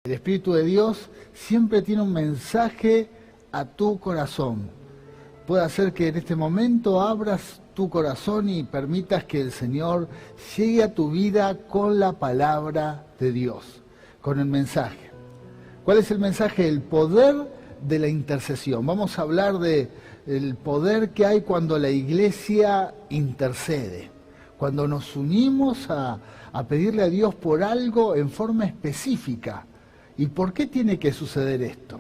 El Espíritu de Dios siempre tiene un mensaje a tu corazón. Puede hacer que en este momento abras tu corazón y permitas que el Señor llegue a tu vida con la palabra de Dios, con el mensaje. ¿Cuál es el mensaje? El poder de la intercesión. Vamos a hablar del poder que hay cuando la iglesia intercede, cuando nos unimos a pedirle a Dios por algo en forma específica. ¿Y por qué tiene que suceder esto?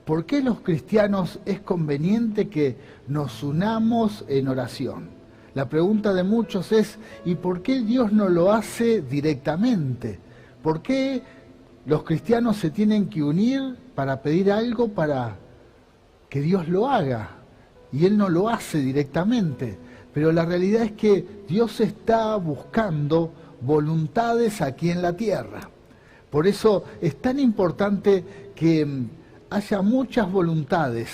¿Por qué los cristianos es conveniente que nos unamos en oración? La pregunta de muchos es, ¿y por qué Dios no lo hace directamente? ¿Por qué los cristianos se tienen que unir para pedir algo para que Dios lo haga? Y Él no lo hace directamente. Pero la realidad es que Dios está buscando voluntades aquí en la tierra. Por eso es tan importante que haya muchas voluntades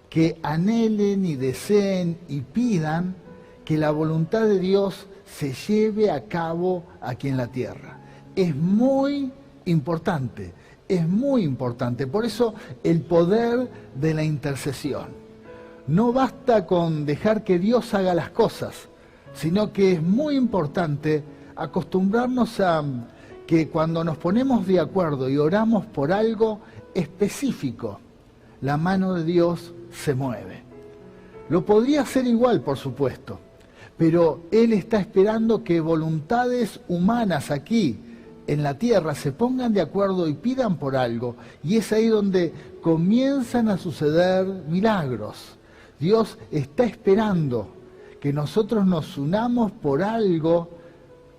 que anhelen y deseen y pidan que la voluntad de Dios se lleve a cabo aquí en la tierra. Es muy importante, es muy importante. Por eso el poder de la intercesión. No basta con dejar que Dios haga las cosas, sino que es muy importante acostumbrarnos a que cuando nos ponemos de acuerdo y oramos por algo específico, la mano de Dios se mueve. Lo podría hacer igual, por supuesto, pero Él está esperando que voluntades humanas aquí en la tierra se pongan de acuerdo y pidan por algo, y es ahí donde comienzan a suceder milagros. Dios está esperando que nosotros nos unamos por algo,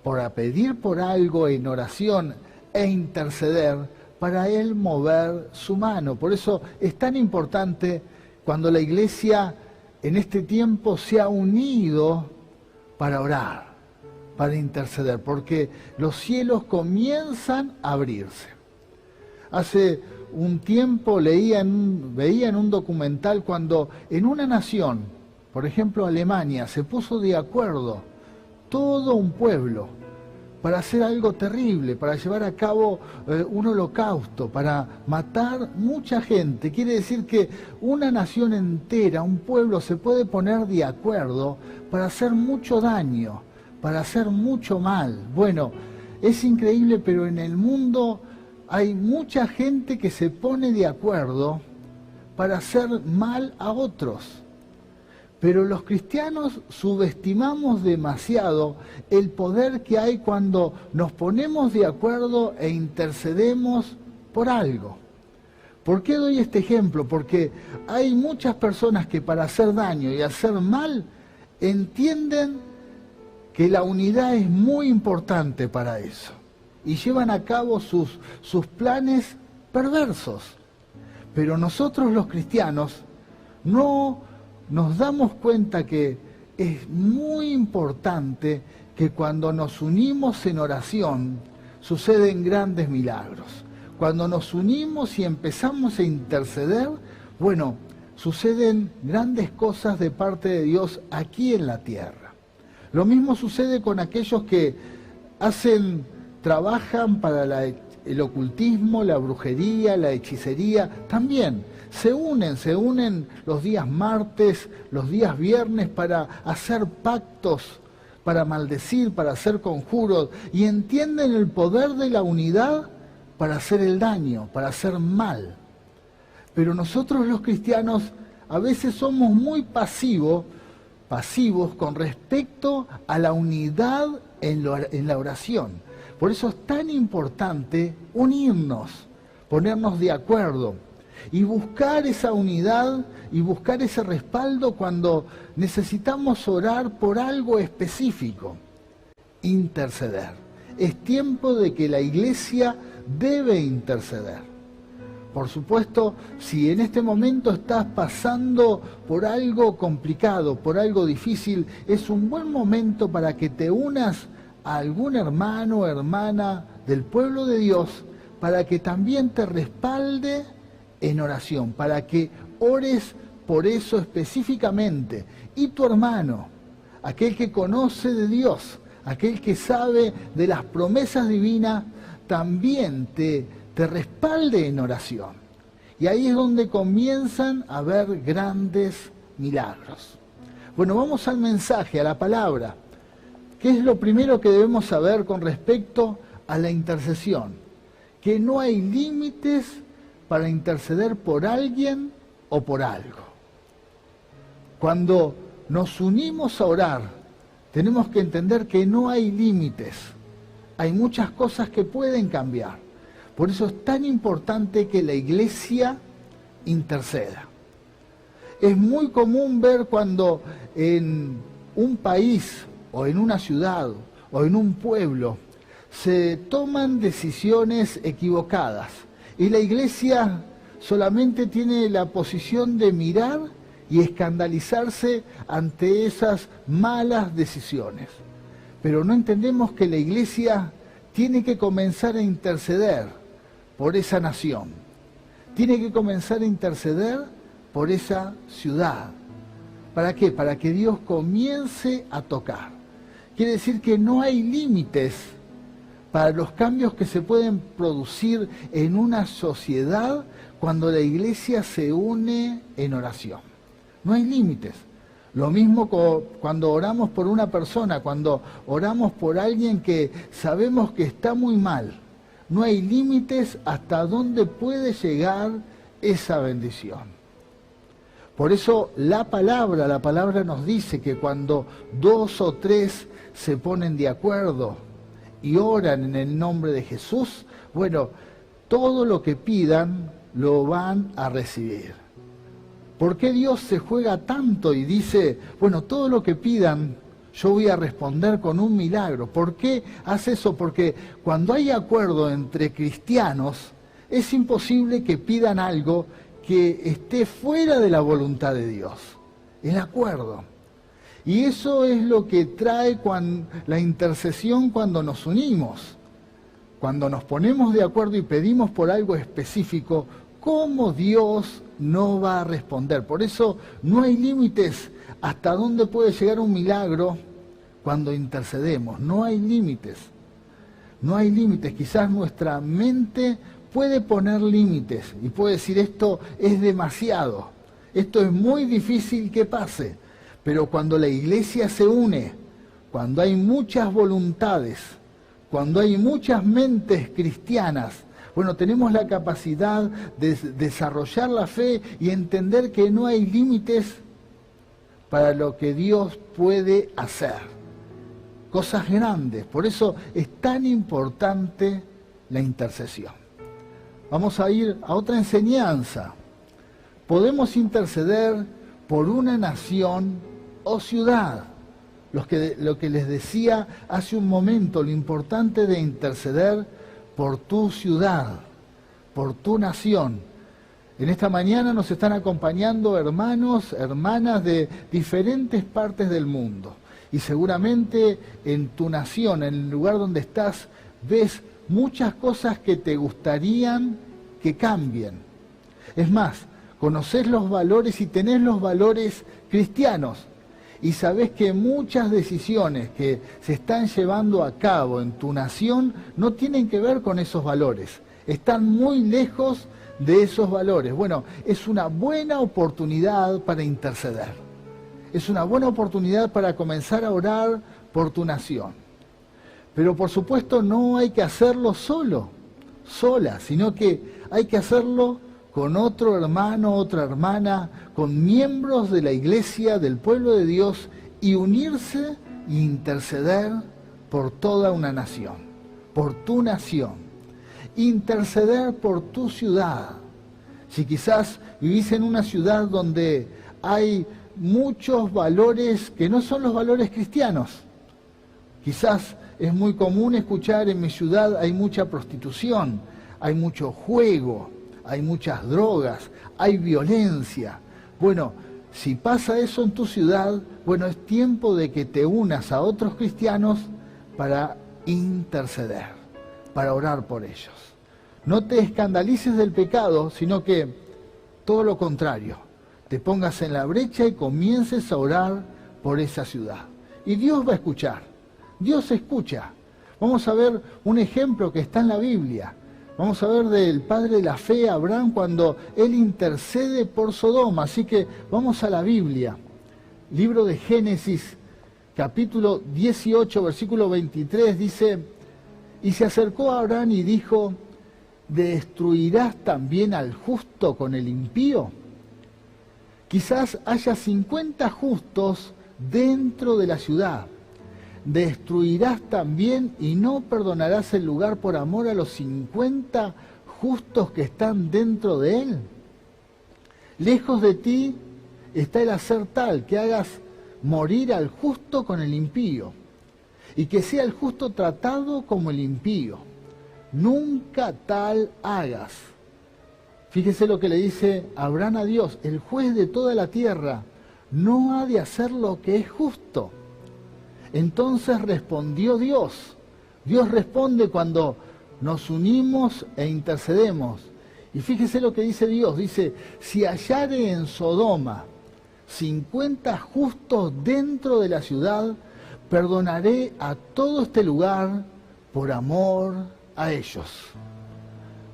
para pedir por algo en oración e interceder, para Él mover su mano. Por eso es tan importante cuando la iglesia en este tiempo se ha unido para orar, para interceder, porque los cielos comienzan a abrirse. Hace un tiempo veía en un documental cuando en una nación, por ejemplo Alemania, se puso de acuerdo todo un pueblo para hacer algo terrible, para llevar a cabo un holocausto, para matar mucha gente. Quiere decir que una nación entera, un pueblo, se puede poner de acuerdo para hacer mucho daño, para hacer mucho mal. Bueno, es increíble, pero en el mundo hay mucha gente que se pone de acuerdo para hacer mal a otros. Pero los cristianos subestimamos demasiado el poder que hay cuando nos ponemos de acuerdo e intercedemos por algo. ¿Por qué doy este ejemplo? Porque hay muchas personas que para hacer daño y hacer mal entienden que la unidad es muy importante para eso y llevan a cabo sus planes perversos. Pero nosotros los cristianos no nos damos cuenta que es muy importante que cuando nos unimos en oración suceden grandes milagros. Cuando nos unimos y empezamos a interceder, bueno, suceden grandes cosas de parte de Dios aquí en la tierra. Lo mismo sucede con aquellos que trabajan para el ocultismo, la brujería, la hechicería, también. Se unen los días martes, los días viernes para hacer pactos, para maldecir, para hacer conjuros, y entienden el poder de la unidad para hacer el daño, para hacer mal. Pero nosotros los cristianos a veces somos muy pasivos con respecto a la unidad en la oración. Por eso es tan importante unirnos, ponernos de acuerdo y buscar esa unidad y buscar ese respaldo cuando necesitamos orar por algo específico. Interceder. Es tiempo de que la iglesia debe interceder. Por supuesto, si en este momento estás pasando por algo complicado, por algo difícil, es un buen momento para que te unas a algún hermano o hermana del pueblo de Dios para que también te respalde en oración, para que ores por eso específicamente. Y tu hermano, aquel que conoce de Dios, aquel que sabe de las promesas divinas, también te te respalde en oración. Y ahí es donde comienzan a haber grandes milagros. Bueno, vamos al mensaje, a la palabra. ¿Qué es lo primero que debemos saber con respecto a la intercesión? Que no hay límites para interceder por alguien o por algo. Cuando nos unimos a orar, tenemos que entender que no hay límites. Hay muchas cosas que pueden cambiar. Por eso es tan importante que la iglesia interceda. Es muy común ver cuando en un país o en una ciudad o en un pueblo se toman decisiones equivocadas y la iglesia solamente tiene la posición de mirar y escandalizarse ante esas malas decisiones. Pero no entendemos que la iglesia tiene que comenzar a interceder por esa nación. Tiene que comenzar a interceder por esa ciudad. ¿Para qué? Para que Dios comience a tocar. Quiere decir que no hay límites para los cambios que se pueden producir en una sociedad cuando la iglesia se une en oración. No hay límites. Lo mismo cuando oramos por una persona, cuando oramos por alguien que sabemos que está muy mal. No hay límites hasta dónde puede llegar esa bendición. Por eso la palabra nos dice que cuando 2 o 3 se ponen de acuerdo y oran en el nombre de Jesús, bueno, todo lo que pidan lo van a recibir. ¿Por qué Dios se juega tanto y dice, bueno, todo lo que pidan yo voy a responder con un milagro? ¿Por qué hace eso? Porque cuando hay acuerdo entre cristianos, es imposible que pidan algo que esté fuera de la voluntad de Dios. El acuerdo. Y eso es lo que trae la intercesión cuando nos unimos. Cuando nos ponemos de acuerdo y pedimos por algo específico, ¿cómo Dios no va a responder? Por eso no hay límites hasta dónde puede llegar un milagro cuando intercedemos. No hay límites. No hay límites. Quizás nuestra mente puede poner límites y puede decir esto es demasiado. Esto es muy difícil que pase. Pero cuando la iglesia se une, cuando hay muchas voluntades, cuando hay muchas mentes cristianas, bueno, tenemos la capacidad de desarrollar la fe y entender que no hay límites para lo que Dios puede hacer. Cosas grandes. Por eso es tan importante la intercesión. Vamos a ir a otra enseñanza. Podemos interceder por una nación o ciudad. Lo que les decía hace un momento, lo importante de interceder por tu ciudad, por tu nación. En esta mañana nos están acompañando hermanos, hermanas de diferentes partes del mundo. Y seguramente en tu nación, en el lugar donde estás, ves muchas cosas que te gustarían que cambien. Es más, conocés los valores y tenés los valores cristianos. Y sabés que muchas decisiones que se están llevando a cabo en tu nación no tienen que ver con esos valores. Están muy lejos de esos valores. Bueno, es una buena oportunidad para interceder. Es una buena oportunidad para comenzar a orar por tu nación. Pero por supuesto no hay que hacerlo sola, sino que hay que hacerlo con otro hermano, otra hermana, con miembros de la iglesia, del pueblo de Dios, y unirse e interceder por toda una nación, por tu nación. Interceder por tu ciudad. Si quizás vivís en una ciudad donde hay muchos valores que no son los valores cristianos, quizás es muy común escuchar en mi ciudad hay mucha prostitución, hay mucho juego, hay muchas drogas, hay violencia. Bueno, si pasa eso en tu ciudad, bueno, es tiempo de que te unas a otros cristianos para interceder, para orar por ellos. No te escandalices del pecado, sino que todo lo contrario, te pongas en la brecha y comiences a orar por esa ciudad. Y Dios va a escuchar, Dios escucha. Vamos a ver un ejemplo que está en la Biblia. Vamos a ver del padre de la fe, Abraham, cuando él intercede por Sodoma. Así que vamos a la Biblia. Libro de Génesis, capítulo 18, versículo 23, dice: y se acercó a Abraham y dijo: ¿destruirás también al justo con el impío? Quizás haya 50 justos dentro de la ciudad. ¿Destruirás también y no perdonarás el lugar por amor a los 50 justos que están dentro de él? Lejos de ti está el hacer tal que hagas morir al justo con el impío, y que sea el justo tratado como el impío. Nunca tal hagas. Fíjese lo que le dice Abraham a Dios: el juez de toda la tierra no ha de hacer lo que es justo. Entonces respondió Dios. Dios responde cuando nos unimos e intercedemos. Y fíjese lo que dice Dios. Dice: si hallare en Sodoma 50 justos dentro de la ciudad, perdonaré a todo este lugar por amor a ellos.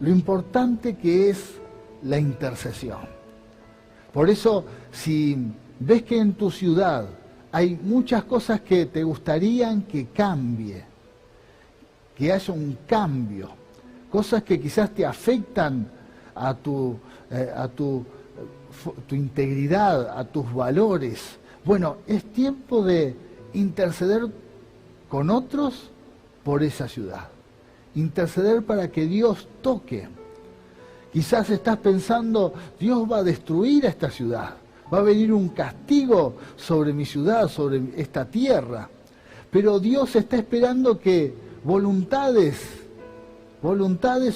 Lo importante que es la intercesión. Por eso, si ves que en tu ciudad hay muchas cosas que te gustarían que cambie, que haya un cambio, cosas que quizás te afectan a tu integridad, a tus valores. Bueno, es tiempo de interceder con otros por esa ciudad. Interceder para que Dios toque. Quizás estás pensando: Dios va a destruir a esta ciudad. Va a venir un castigo sobre mi ciudad, sobre esta tierra. Pero Dios está esperando que voluntades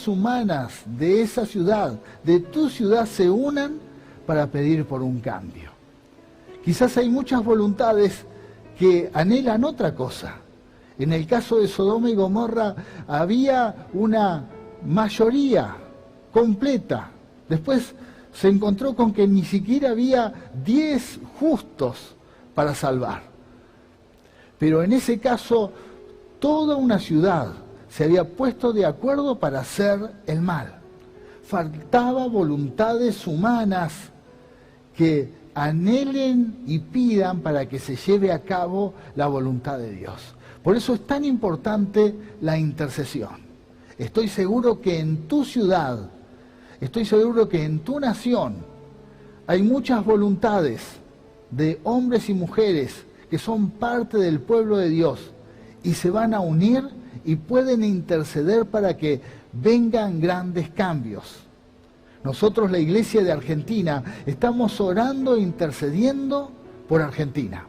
humanas de esa ciudad, de tu ciudad, se unan para pedir por un cambio. Quizás hay muchas voluntades que anhelan otra cosa. En el caso de Sodoma y Gomorra había una mayoría completa. Después se encontró con que ni siquiera había 10 justos para salvar. Pero en ese caso, toda una ciudad se había puesto de acuerdo para hacer el mal. Faltaba voluntades humanas que anhelen y pidan para que se lleve a cabo la voluntad de Dios. Por eso es tan importante la intercesión. Estoy seguro que en tu ciudad, estoy seguro que en tu nación hay muchas voluntades de hombres y mujeres que son parte del pueblo de Dios y se van a unir y pueden interceder para que vengan grandes cambios. Nosotros, la Iglesia de Argentina, estamos orando e intercediendo por Argentina.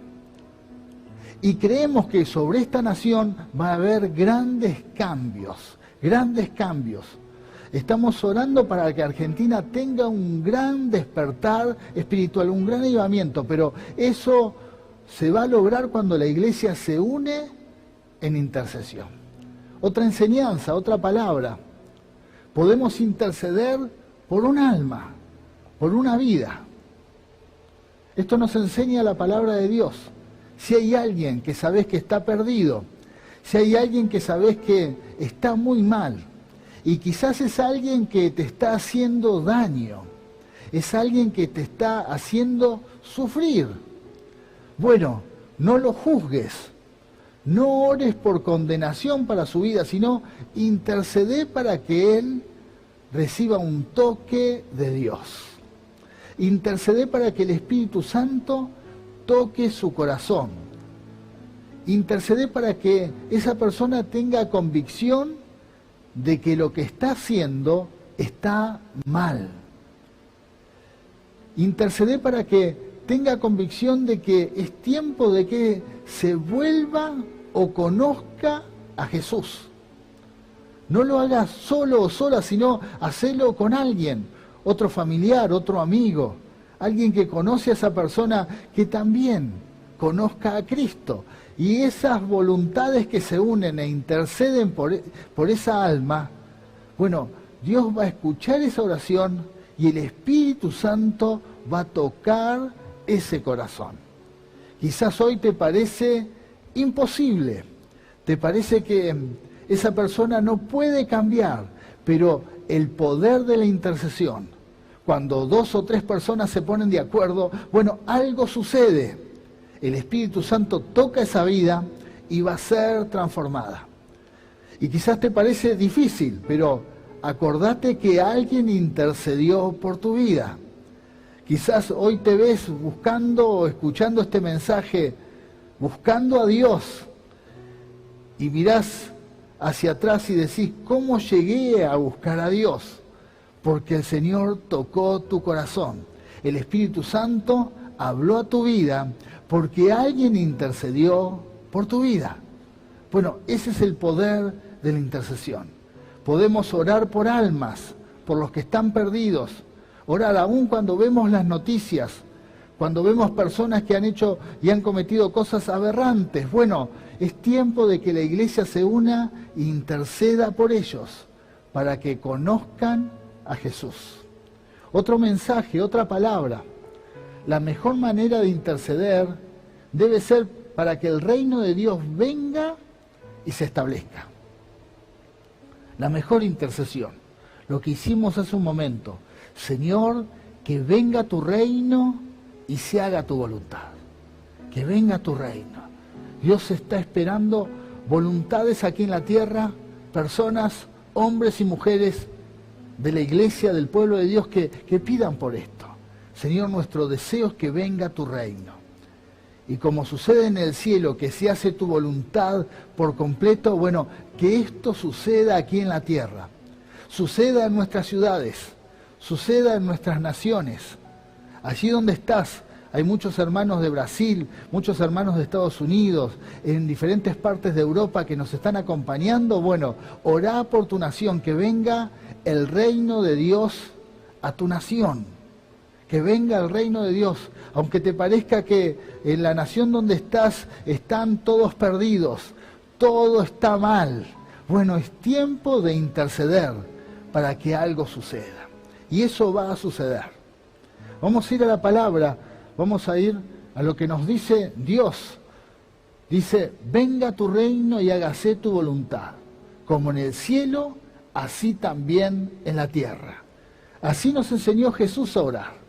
Y creemos que sobre esta nación va a haber grandes cambios, grandes cambios. Estamos orando para que Argentina tenga un gran despertar espiritual, un gran avivamiento, pero eso se va a lograr cuando la Iglesia se une en intercesión. Otra enseñanza, otra palabra. Podemos interceder por un alma, por una vida. Esto nos enseña la palabra de Dios. Si hay alguien que sabés que está perdido, si hay alguien que sabés que está muy mal, y quizás es alguien que te está haciendo daño, es alguien que te está haciendo sufrir, bueno, no lo juzgues, no ores por condenación para su vida, sino intercede para que él reciba un toque de Dios. Intercede para que el Espíritu Santo toque su corazón. Intercede para que esa persona tenga convicción de que lo que está haciendo está mal. Intercede para que tenga convicción de que es tiempo de que se vuelva o conozca a Jesús. No lo hagas solo o sola, sino hacelo con alguien, otro familiar, otro amigo, alguien que conoce a esa persona que también conozca a Cristo. Y esas voluntades que se unen e interceden por esa alma, bueno, Dios va a escuchar esa oración y el Espíritu Santo va a tocar ese corazón. Quizás hoy te parece imposible, te parece que esa persona no puede cambiar, Pero el poder de la intercesión, cuando 2 o 3 personas se ponen de acuerdo, bueno, algo sucede. El Espíritu Santo toca esa vida y va a ser transformada. Y quizás te parece difícil, pero acordate que alguien intercedió por tu vida. Quizás hoy te ves buscando o escuchando este mensaje, buscando a Dios, y mirás hacia atrás y decís, ¿cómo llegué a buscar a Dios? Porque el Señor tocó tu corazón. El Espíritu Santo habló a tu vida porque alguien intercedió por tu vida. Bueno, ese es el poder de la intercesión. Podemos orar por almas, por los que están perdidos. Orar aún cuando vemos las noticias, cuando vemos personas que han hecho y han cometido cosas aberrantes. Bueno, es tiempo de que la iglesia se una e interceda por ellos, para que conozcan a Jesús. Otro mensaje, otra palabra. La mejor manera de interceder debe ser para que el reino de Dios venga y se establezca. La mejor intercesión, lo que hicimos hace un momento. Señor, que venga tu reino y se haga tu voluntad. Que venga tu reino. Dios está esperando voluntades aquí en la tierra, personas, hombres y mujeres de la iglesia, del pueblo de Dios que pidan por esto. Señor, nuestro deseo es que venga tu reino. Y como sucede en el cielo, que se hace tu voluntad por completo, bueno, que esto suceda aquí en la tierra. Suceda en nuestras ciudades, suceda en nuestras naciones. Allí donde estás, hay muchos hermanos de Brasil, muchos hermanos de Estados Unidos, en diferentes partes de Europa que nos están acompañando. Bueno, orá por tu nación, que venga el reino de Dios a tu nación. Que venga el reino de Dios, aunque te parezca que en la nación donde estás están todos perdidos, todo está mal. Bueno, es tiempo de interceder para que algo suceda. Y eso va a suceder. Vamos a ir a la palabra, vamos a ir a lo que nos dice Dios. Dice, venga tu reino y hágase tu voluntad, como en el cielo, así también en la tierra. Así nos enseñó Jesús a orar.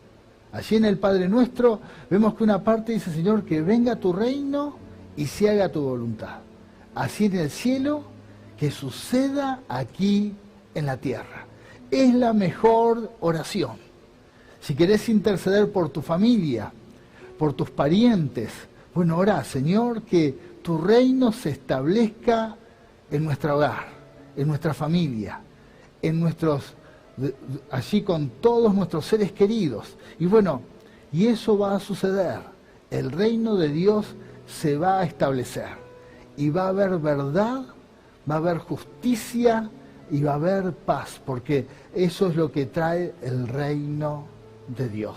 Allí en el Padre Nuestro vemos que una parte dice, Señor, que venga tu reino y se haga tu voluntad. Así en el cielo, que suceda aquí en la tierra. Es la mejor oración. Si querés interceder por tu familia, por tus parientes, bueno, orá, Señor, que tu reino se establezca en nuestro hogar, en nuestra familia, en nuestros... allí con todos nuestros seres queridos. Y bueno, y eso va a suceder. El reino de Dios se va a establecer. Y va a haber verdad, va a haber justicia y va a haber paz, porque eso es lo que trae el reino de Dios.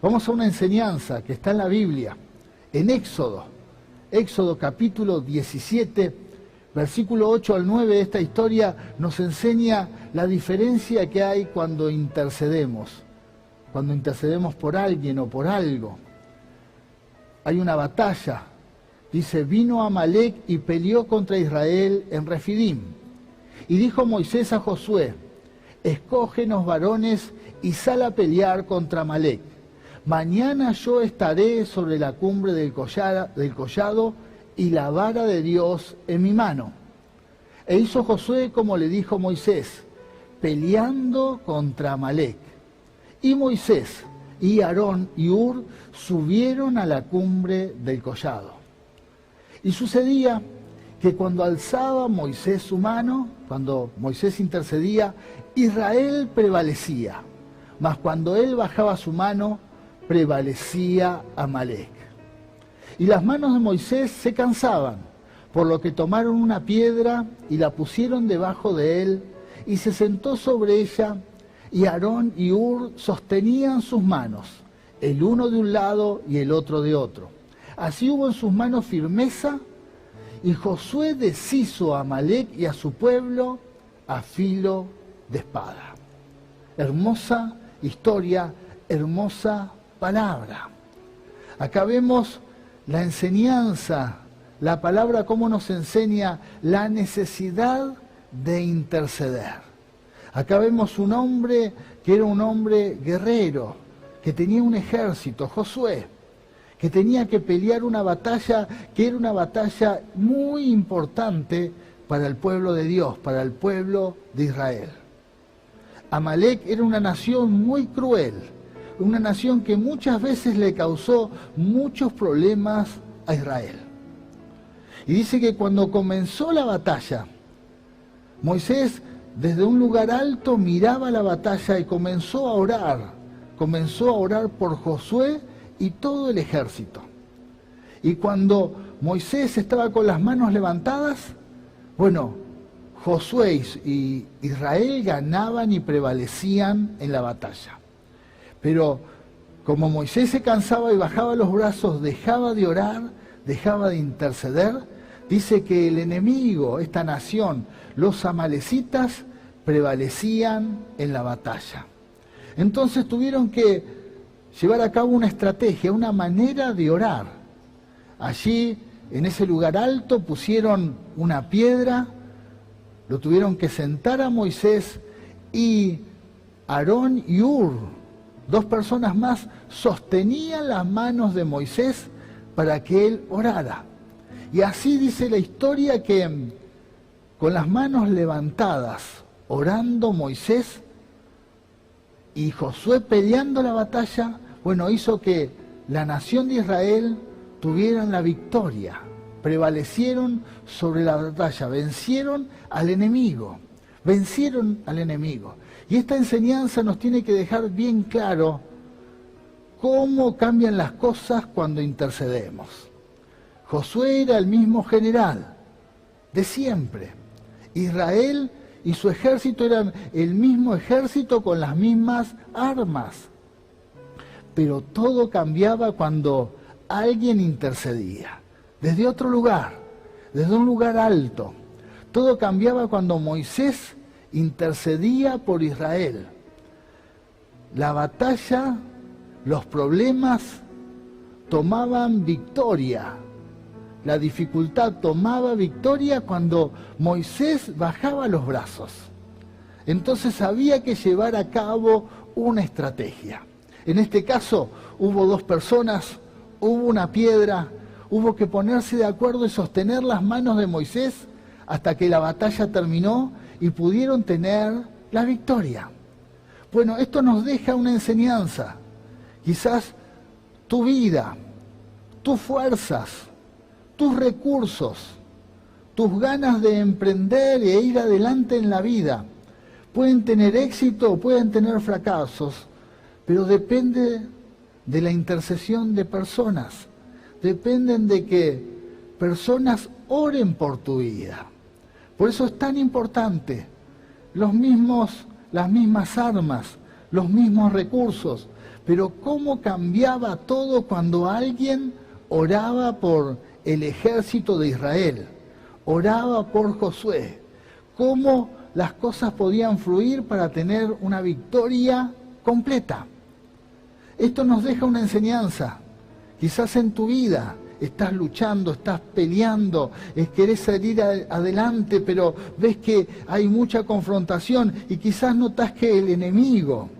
Vamos a una enseñanza que está en la Biblia, en Éxodo capítulo 17, versículo 8 al 9, esta historia nos enseña la diferencia que hay cuando intercedemos por alguien o por algo. Hay una batalla. Dice, vino Amalec y peleó contra Israel en Refidim. Y dijo Moisés a Josué, escógenos varones y sal a pelear contra Amalec. Mañana yo estaré sobre la cumbre del collado y la vara de Dios en mi mano. E hizo Josué como le dijo Moisés, peleando contra Amalec. Y Moisés y Aarón y Hur subieron a la cumbre del collado. Y sucedía que cuando alzaba Moisés su mano, cuando Moisés intercedía, Israel prevalecía. Mas cuando él bajaba su mano, prevalecía Amalec. Y las manos de Moisés se cansaban, por lo que tomaron una piedra y la pusieron debajo de él, y se sentó sobre ella, y Aarón y Hur sostenían sus manos, el uno de un lado y el otro de otro. Así hubo en sus manos firmeza, y Josué deshizo a Amalec y a su pueblo a filo de espada. Hermosa historia, hermosa palabra. Acá vemos la enseñanza, la palabra cómo nos enseña la necesidad de interceder. Acá vemos un hombre que era un hombre guerrero, que tenía un ejército, Josué, que tenía que pelear una batalla que era una batalla muy importante para el pueblo de Dios, para el pueblo de Israel. Amalek era una nación muy cruel, una nación que muchas veces le causó muchos problemas a Israel. Y dice que cuando comenzó la batalla, Moisés desde un lugar alto miraba la batalla y comenzó a orar por Josué y todo el ejército. Y cuando Moisés estaba con las manos levantadas, bueno, Josué y Israel ganaban y prevalecían en la batalla. Pero como Moisés se cansaba y bajaba los brazos, dejaba de orar, dejaba de interceder, dice que el enemigo, esta nación, los amalecitas, prevalecían en la batalla. Entonces tuvieron que llevar a cabo una estrategia, una manera de orar. Allí, en ese lugar alto, pusieron una piedra, lo tuvieron que sentar a Moisés, y Aarón y Hur, dos personas más, sostenían las manos de Moisés para que él orara. Y así dice la historia que con las manos levantadas, orando Moisés y Josué peleando la batalla, bueno, hizo que la nación de Israel tuvieran la victoria, prevalecieron sobre la batalla, vencieron al enemigo. Y esta enseñanza nos tiene que dejar bien claro cómo cambian las cosas cuando intercedemos. Josué era el mismo general de siempre. Israel y su ejército eran el mismo ejército con las mismas armas. Pero todo cambiaba cuando alguien intercedía, desde otro lugar, desde un lugar alto. Todo cambiaba cuando Moisés intercedía por Israel. La batalla, los problemas tomaban victoria. La dificultad tomaba victoria cuando Moisés bajaba los brazos. Entonces había que llevar a cabo una estrategia. En este caso hubo dos personas, hubo una piedra, hubo que ponerse de acuerdo y sostener las manos de Moisés hasta que la batalla terminó y pudieron tener la victoria. Bueno, esto nos deja una enseñanza. Quizás tu vida, tus fuerzas, tus recursos, tus ganas de emprender e ir adelante en la vida pueden tener éxito o pueden tener fracasos, pero depende de la intercesión de personas. Dependen de que personas oren por tu vida. Por eso es tan importante las mismas armas, los mismos recursos, pero cómo cambiaba todo cuando alguien oraba por el ejército de Israel, oraba por Josué, cómo las cosas podían fluir para tener una victoria completa. Esto nos deja una enseñanza. Quizás en tu vida estás luchando, estás peleando, querés salir adelante, pero ves que hay mucha confrontación y quizás notas que el enemigo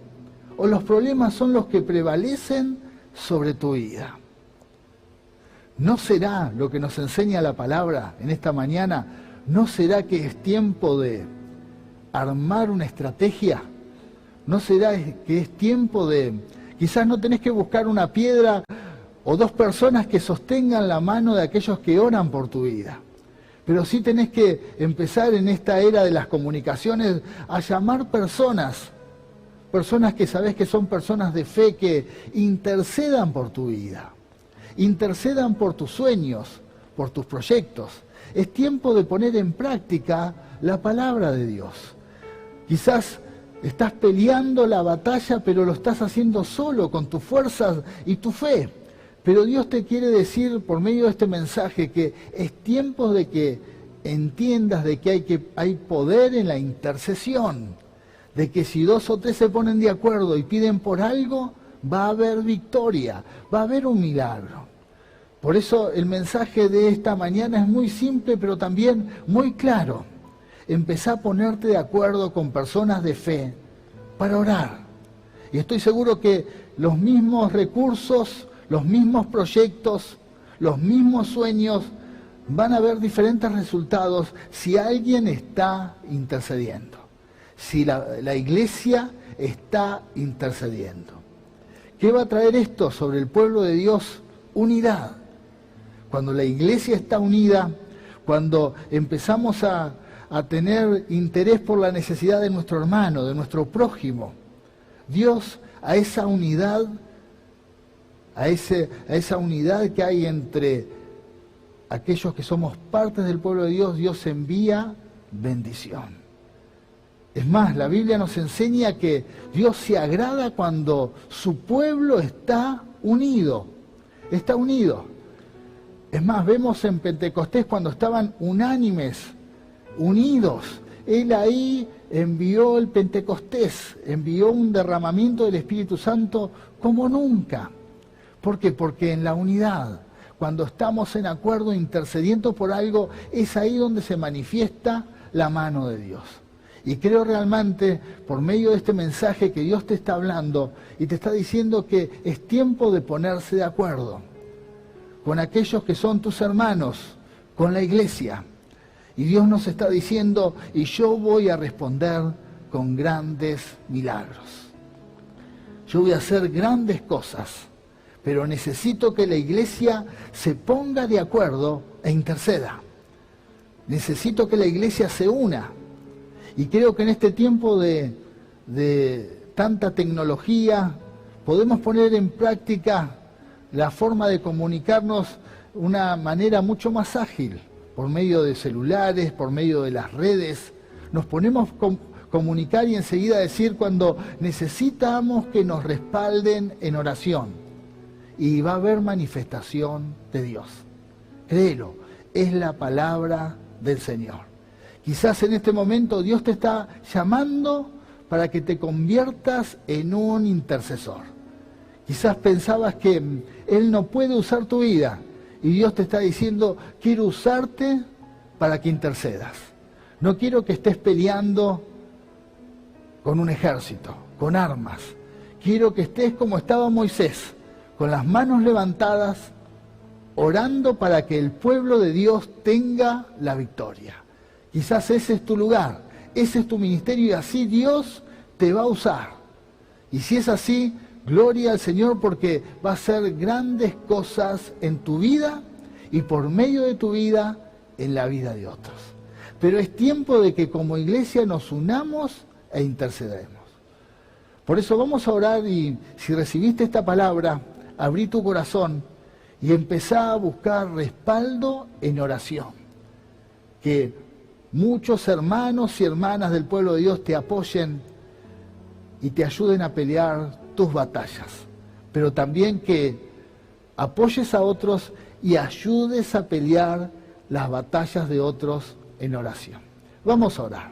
o los problemas son los que prevalecen sobre tu vida. ¿No será lo que nos enseña la palabra en esta mañana? ¿No será que es tiempo de armar una estrategia? ¿No será que es tiempo de... Quizás no tenés que buscar una piedra o dos personas que sostengan la mano de aquellos que oran por tu vida. Pero sí tenés que empezar en esta era de las comunicaciones a llamar personas que sabés que son personas de fe, que intercedan por tu vida. Intercedan por tus sueños, por tus proyectos. Es tiempo de poner en práctica la palabra de Dios. Quizás estás peleando la batalla, pero lo estás haciendo solo, con tus fuerzas y tu fe. Pero Dios te quiere decir por medio de este mensaje que es tiempo de que entiendas de que hay poder en la intercesión. De que si dos o tres se ponen de acuerdo y piden por algo, va a haber victoria, va a haber un milagro. Por eso el mensaje de esta mañana es muy simple, pero también muy claro. empezá a ponerte de acuerdo con personas de fe para orar. Y estoy seguro que los mismos recursos, los mismos proyectos, los mismos sueños van a haber diferentes resultados si alguien está intercediendo, si la iglesia está intercediendo. ¿Qué va a traer esto sobre el pueblo de Dios? Unidad. Cuando la iglesia está unida, cuando empezamos a tener interés por la necesidad de nuestro hermano, de nuestro prójimo, Dios a esa unidad, a esa unidad que hay entre aquellos que somos partes del pueblo de Dios, Dios envía bendición. Es más, la Biblia nos enseña que Dios se agrada cuando su pueblo está unido. Está unido. Es más, vemos en Pentecostés cuando estaban unánimes, unidos. Él ahí envió el Pentecostés, envió un derramamiento del Espíritu Santo como nunca. ¿Por qué? Porque en la unidad, cuando estamos en acuerdo intercediendo por algo, es ahí donde se manifiesta la mano de Dios. Y creo realmente, por medio de este mensaje, que Dios te está hablando y te está diciendo que es tiempo de ponerse de acuerdo con aquellos que son tus hermanos, con la iglesia. Y Dios nos está diciendo, y yo voy a responder con grandes milagros. Yo voy a hacer grandes cosas, pero necesito que la iglesia se ponga de acuerdo e interceda. Necesito que la iglesia se una. Y creo que en este tiempo de tanta tecnología podemos poner en práctica la forma de comunicarnos de una manera mucho más ágil, por medio de celulares, por medio de las redes. Nos ponemos a comunicar y enseguida decir cuando necesitamos que nos respalden en oración. Y va a haber manifestación de Dios. Créelo, es la palabra del Señor. Quizás en este momento Dios te está llamando para que te conviertas en un intercesor. Quizás pensabas que Él no puede usar tu vida y Dios te está diciendo, quiero usarte para que intercedas. No quiero que estés peleando con un ejército, con armas. Quiero que estés como estaba Moisés, con las manos levantadas, orando para que el pueblo de Dios tenga la victoria. Quizás ese es tu lugar, ese es tu ministerio y así Dios te va a usar. Y si es así, gloria al Señor porque va a hacer grandes cosas en tu vida y por medio de tu vida en la vida de otros. Pero es tiempo de que como iglesia nos unamos e intercedemos. Por eso vamos a orar y si recibiste esta palabra, abrí tu corazón y empezá a buscar respaldo en oración. Que muchos hermanos y hermanas del pueblo de Dios te apoyen y te ayuden a pelear tus batallas. Pero también que apoyes a otros y ayudes a pelear las batallas de otros en oración. Vamos a orar.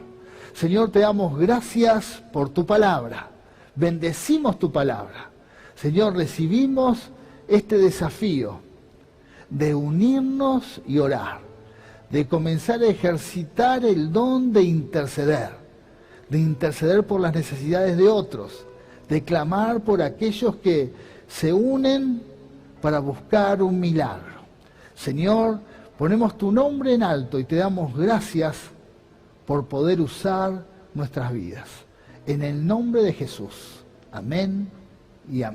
Señor, te damos gracias por tu palabra. Bendecimos tu palabra. Señor, recibimos este desafío de unirnos y orar, de comenzar a ejercitar el don de interceder por las necesidades de otros, de clamar por aquellos que se unen para buscar un milagro. Señor, ponemos tu nombre en alto y te damos gracias por poder usar nuestras vidas. En el nombre de Jesús. Amén y amén.